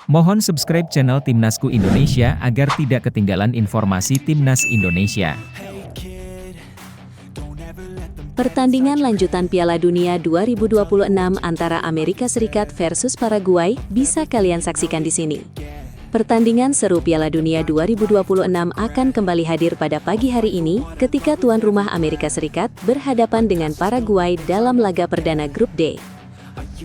Mohon subscribe channel Timnasku Indonesia agar tidak ketinggalan informasi Timnas Indonesia. Pertandingan lanjutan Piala Dunia 2026 antara Amerika Serikat versus Paraguay bisa kalian saksikan di sini. Pertandingan seru Piala Dunia 2026 akan kembali hadir pada pagi hari ini ketika tuan rumah Amerika Serikat berhadapan dengan Paraguay dalam laga perdana Grup D.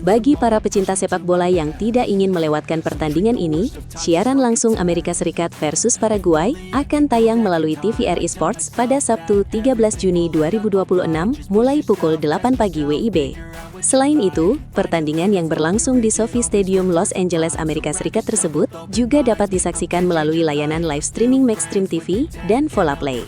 Bagi para pecinta sepak bola yang tidak ingin melewatkan pertandingan ini, siaran langsung Amerika Serikat versus Paraguay akan tayang melalui TVRI Sports pada Sabtu 13 Juni 2026 mulai pukul 8 pagi WIB. Selain itu, pertandingan yang berlangsung di SoFi Stadium Los Angeles, Amerika Serikat tersebut juga dapat disaksikan melalui layanan live streaming Maxstream TV dan Volaplay.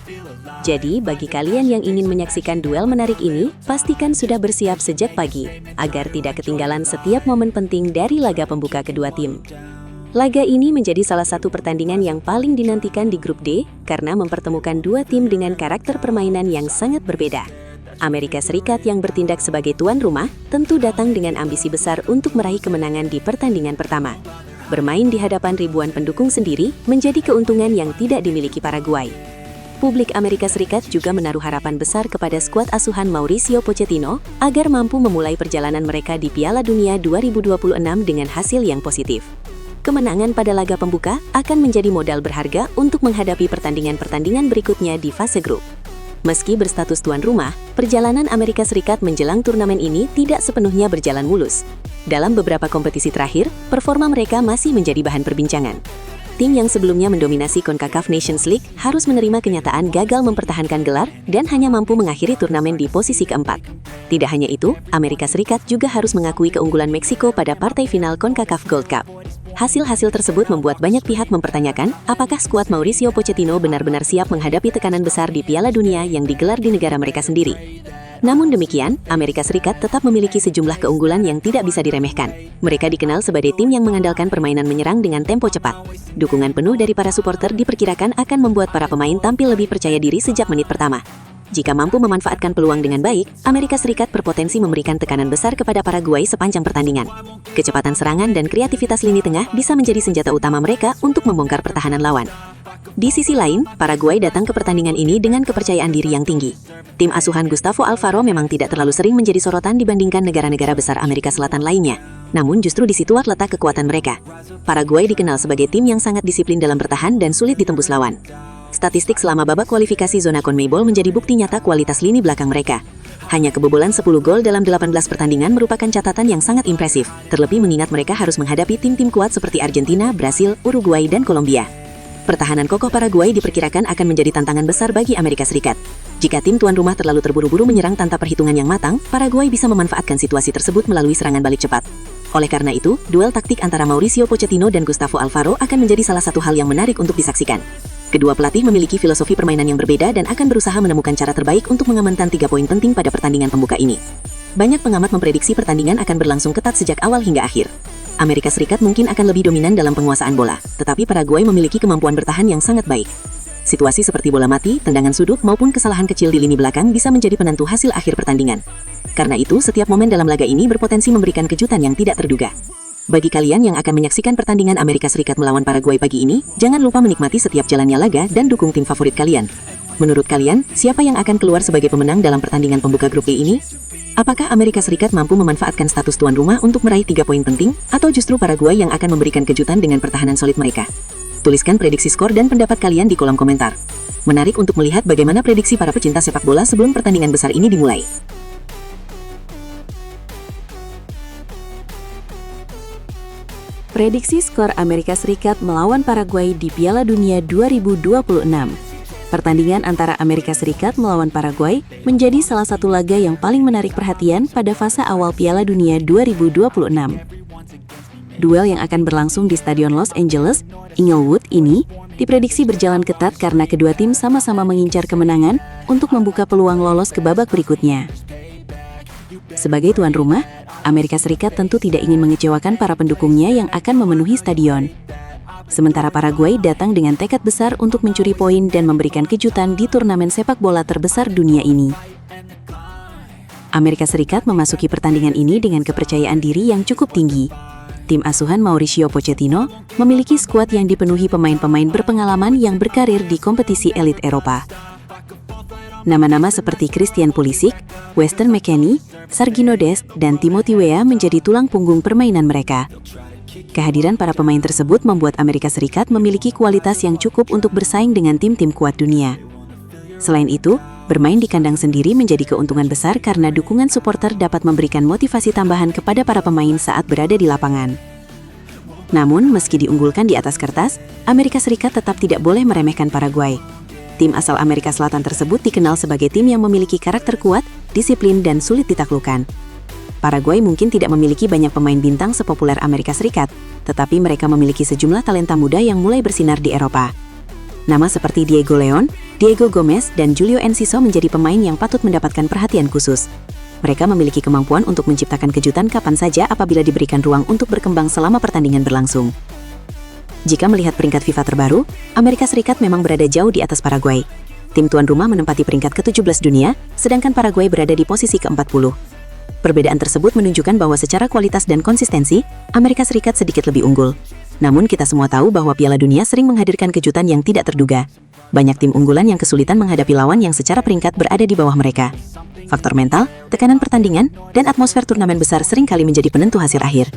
Jadi, bagi kalian yang ingin menyaksikan duel menarik ini, pastikan sudah bersiap sejak pagi, agar tidak ketinggalan setiap momen penting dari laga pembuka kedua tim. Laga ini menjadi salah satu pertandingan yang paling dinantikan di Grup D, karena mempertemukan dua tim dengan karakter permainan yang sangat berbeda. Amerika Serikat yang bertindak sebagai tuan rumah, tentu datang dengan ambisi besar untuk meraih kemenangan di pertandingan pertama. Bermain di hadapan ribuan pendukung sendiri, menjadi keuntungan yang tidak dimiliki Paraguay. Publik Amerika Serikat juga menaruh harapan besar kepada skuad asuhan Mauricio Pochettino agar mampu memulai perjalanan mereka di Piala Dunia 2026 dengan hasil yang positif. Kemenangan pada laga pembuka akan menjadi modal berharga untuk menghadapi pertandingan-pertandingan berikutnya di fase grup. Meski berstatus tuan rumah, perjalanan Amerika Serikat menjelang turnamen ini tidak sepenuhnya berjalan mulus. Dalam beberapa kompetisi terakhir, performa mereka masih menjadi bahan perbincangan. Tim yang sebelumnya mendominasi CONCACAF Nations League harus menerima kenyataan gagal mempertahankan gelar dan hanya mampu mengakhiri turnamen di posisi keempat. Tidak hanya itu, Amerika Serikat juga harus mengakui keunggulan Meksiko pada partai final CONCACAF Gold Cup. Hasil-hasil tersebut membuat banyak pihak mempertanyakan apakah skuad Mauricio Pochettino benar-benar siap menghadapi tekanan besar di Piala Dunia yang digelar di negara mereka sendiri. Namun demikian, Amerika Serikat tetap memiliki sejumlah keunggulan yang tidak bisa diremehkan. Mereka dikenal sebagai tim yang mengandalkan permainan menyerang dengan tempo cepat. Dukungan penuh dari para supporter diperkirakan akan membuat para pemain tampil lebih percaya diri sejak menit pertama. Jika mampu memanfaatkan peluang dengan baik, Amerika Serikat berpotensi memberikan tekanan besar kepada Paraguay sepanjang pertandingan. Kecepatan serangan dan kreativitas lini tengah bisa menjadi senjata utama mereka untuk membongkar pertahanan lawan. Di sisi lain, Paraguay datang ke pertandingan ini dengan kepercayaan diri yang tinggi. Tim asuhan Gustavo Alfaro memang tidak terlalu sering menjadi sorotan dibandingkan negara-negara besar Amerika Selatan lainnya. Namun justru di situ letak kekuatan mereka. Paraguay dikenal sebagai tim yang sangat disiplin dalam bertahan dan sulit ditembus lawan. Statistik selama babak kualifikasi zona CONMEBOL menjadi bukti nyata kualitas lini belakang mereka. Hanya kebobolan 10 gol dalam 18 pertandingan merupakan catatan yang sangat impresif, terlebih mengingat mereka harus menghadapi tim-tim kuat seperti Argentina, Brasil, Uruguay, dan Kolombia. Pertahanan kokoh Paraguay diperkirakan akan menjadi tantangan besar bagi Amerika Serikat. Jika tim tuan rumah terlalu terburu-buru menyerang tanpa perhitungan yang matang, Paraguay bisa memanfaatkan situasi tersebut melalui serangan balik cepat. Oleh karena itu, duel taktik antara Mauricio Pochettino dan Gustavo Alfaro akan menjadi salah satu hal yang menarik untuk disaksikan. Kedua pelatih memiliki filosofi permainan yang berbeda dan akan berusaha menemukan cara terbaik untuk mengamankan 3 poin penting pada pertandingan pembuka ini. Banyak pengamat memprediksi pertandingan akan berlangsung ketat sejak awal hingga akhir. Amerika Serikat mungkin akan lebih dominan dalam penguasaan bola, tetapi Paraguay memiliki kemampuan bertahan yang sangat baik. Situasi seperti bola mati, tendangan sudut, maupun kesalahan kecil di lini belakang bisa menjadi penentu hasil akhir pertandingan. Karena itu, setiap momen dalam laga ini berpotensi memberikan kejutan yang tidak terduga. Bagi kalian yang akan menyaksikan pertandingan Amerika Serikat melawan Paraguay pagi ini, jangan lupa menikmati setiap jalannya laga dan dukung tim favorit kalian. Menurut kalian, siapa yang akan keluar sebagai pemenang dalam pertandingan pembuka grup D ini? Apakah Amerika Serikat mampu memanfaatkan status tuan rumah untuk meraih 3 poin penting, atau justru Paraguay yang akan memberikan kejutan dengan pertahanan solid mereka? Tuliskan prediksi skor dan pendapat kalian di kolom komentar. Menarik untuk melihat bagaimana prediksi para pecinta sepak bola sebelum pertandingan besar ini dimulai. Prediksi skor Amerika Serikat melawan Paraguay di Piala Dunia 2026. Pertandingan antara Amerika Serikat melawan Paraguay menjadi salah satu laga yang paling menarik perhatian pada fase awal Piala Dunia 2026. Duel yang akan berlangsung di Stadion Los Angeles, Inglewood ini diprediksi berjalan ketat karena kedua tim sama-sama mengincar kemenangan untuk membuka peluang lolos ke babak berikutnya. Sebagai tuan rumah, Amerika Serikat tentu tidak ingin mengecewakan para pendukungnya yang akan memenuhi stadion. Sementara Paraguay datang dengan tekad besar untuk mencuri poin dan memberikan kejutan di turnamen sepak bola terbesar dunia ini. Amerika Serikat memasuki pertandingan ini dengan kepercayaan diri yang cukup tinggi. tim asuhan Mauricio Pochettino memiliki skuad yang dipenuhi pemain-pemain berpengalaman yang berkarir di kompetisi elit Eropa. Nama-nama seperti Christian Pulisic, Weston McKennie, Sergio Dest, dan Timothy Weah menjadi tulang punggung permainan mereka. Kehadiran para pemain tersebut membuat Amerika Serikat memiliki kualitas yang cukup untuk bersaing dengan tim-tim kuat dunia. Selain itu, bermain di kandang sendiri menjadi keuntungan besar karena dukungan supporter dapat memberikan motivasi tambahan kepada para pemain saat berada di lapangan. Namun, meski diunggulkan di atas kertas, Amerika Serikat tetap tidak boleh meremehkan Paraguay. Tim asal Amerika Selatan tersebut dikenal sebagai tim yang memiliki karakter kuat, disiplin, dan sulit ditaklukkan. Paraguay mungkin tidak memiliki banyak pemain bintang sepopuler Amerika Serikat, tetapi mereka memiliki sejumlah talenta muda yang mulai bersinar di Eropa. Nama seperti Diego Leon, Diego Gomez, dan Julio Enciso menjadi pemain yang patut mendapatkan perhatian khusus. Mereka memiliki kemampuan untuk menciptakan kejutan kapan saja apabila diberikan ruang untuk berkembang selama pertandingan berlangsung. Jika melihat peringkat FIFA terbaru, Amerika Serikat memang berada jauh di atas Paraguay. Tim tuan rumah menempati peringkat ke-17 dunia, sedangkan Paraguay berada di posisi ke-40. Perbedaan tersebut menunjukkan bahwa secara kualitas dan konsistensi, Amerika Serikat sedikit lebih unggul. Namun kita semua tahu bahwa Piala Dunia sering menghadirkan kejutan yang tidak terduga. Banyak tim unggulan yang kesulitan menghadapi lawan yang secara peringkat berada di bawah mereka. Faktor mental, tekanan pertandingan, dan atmosfer turnamen besar seringkali menjadi penentu hasil akhir.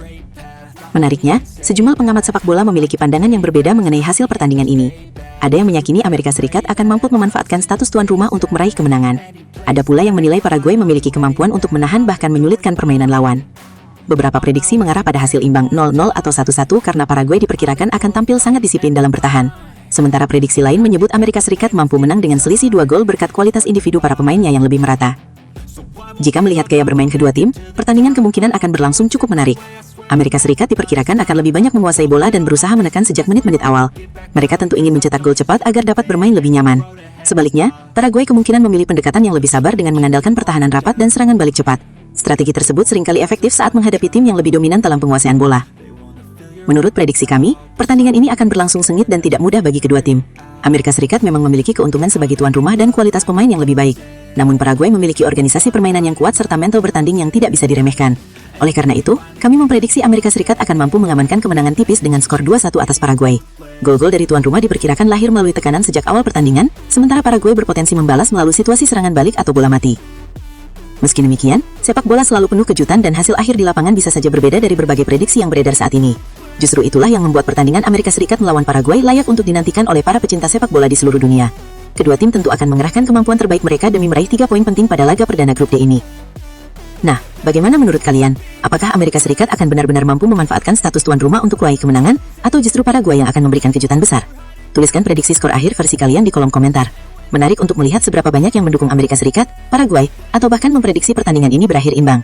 Menariknya, sejumlah pengamat sepak bola memiliki pandangan yang berbeda mengenai hasil pertandingan ini. Ada yang meyakini Amerika Serikat akan mampu memanfaatkan status tuan rumah untuk meraih kemenangan. Ada pula yang menilai Paraguay memiliki kemampuan untuk menahan bahkan menyulitkan permainan lawan. Beberapa prediksi mengarah pada hasil imbang 0-0 atau 1-1 karena Paraguay diperkirakan akan tampil sangat disiplin dalam bertahan. Sementara prediksi lain menyebut Amerika Serikat mampu menang dengan selisih 2 gol berkat kualitas individu para pemainnya yang lebih merata. Jika melihat gaya bermain kedua tim, pertandingan kemungkinan akan berlangsung cukup menarik. Amerika Serikat diperkirakan akan lebih banyak menguasai bola dan berusaha menekan sejak menit-menit awal. Mereka tentu ingin mencetak gol cepat agar dapat bermain lebih nyaman. Sebaliknya, Paraguay kemungkinan memilih pendekatan yang lebih sabar dengan mengandalkan pertahanan rapat dan serangan balik cepat. Strategi tersebut seringkali efektif saat menghadapi tim yang lebih dominan dalam penguasaan bola. Menurut prediksi kami, pertandingan ini akan berlangsung sengit dan tidak mudah bagi kedua tim. Amerika Serikat memang memiliki keuntungan sebagai tuan rumah dan kualitas pemain yang lebih baik. Namun Paraguay memiliki organisasi permainan yang kuat serta mental bertanding yang tidak bisa diremehkan. Oleh karena itu, kami memprediksi Amerika Serikat akan mampu mengamankan kemenangan tipis dengan skor 2-1 atas Paraguay. Gol-gol dari tuan rumah diperkirakan lahir melalui tekanan sejak awal pertandingan, sementara Paraguay berpotensi membalas melalui situasi serangan balik atau bola mati. Meski demikian, sepak bola selalu penuh kejutan dan hasil akhir di lapangan bisa saja berbeda dari berbagai prediksi yang beredar saat ini. Justru itulah yang membuat pertandingan Amerika Serikat melawan Paraguay layak untuk dinantikan oleh para pecinta sepak bola di seluruh dunia. Kedua tim tentu akan mengerahkan kemampuan terbaik mereka demi meraih 3 poin penting pada laga perdana grup D ini. Nah, bagaimana menurut kalian? Apakah Amerika Serikat akan benar-benar mampu memanfaatkan status tuan rumah untuk meraih kemenangan, atau justru Paraguay yang akan memberikan kejutan besar? Tuliskan prediksi skor akhir versi kalian di kolom komentar. Menarik untuk melihat seberapa banyak yang mendukung Amerika Serikat, Paraguay, atau bahkan memprediksi pertandingan ini berakhir imbang.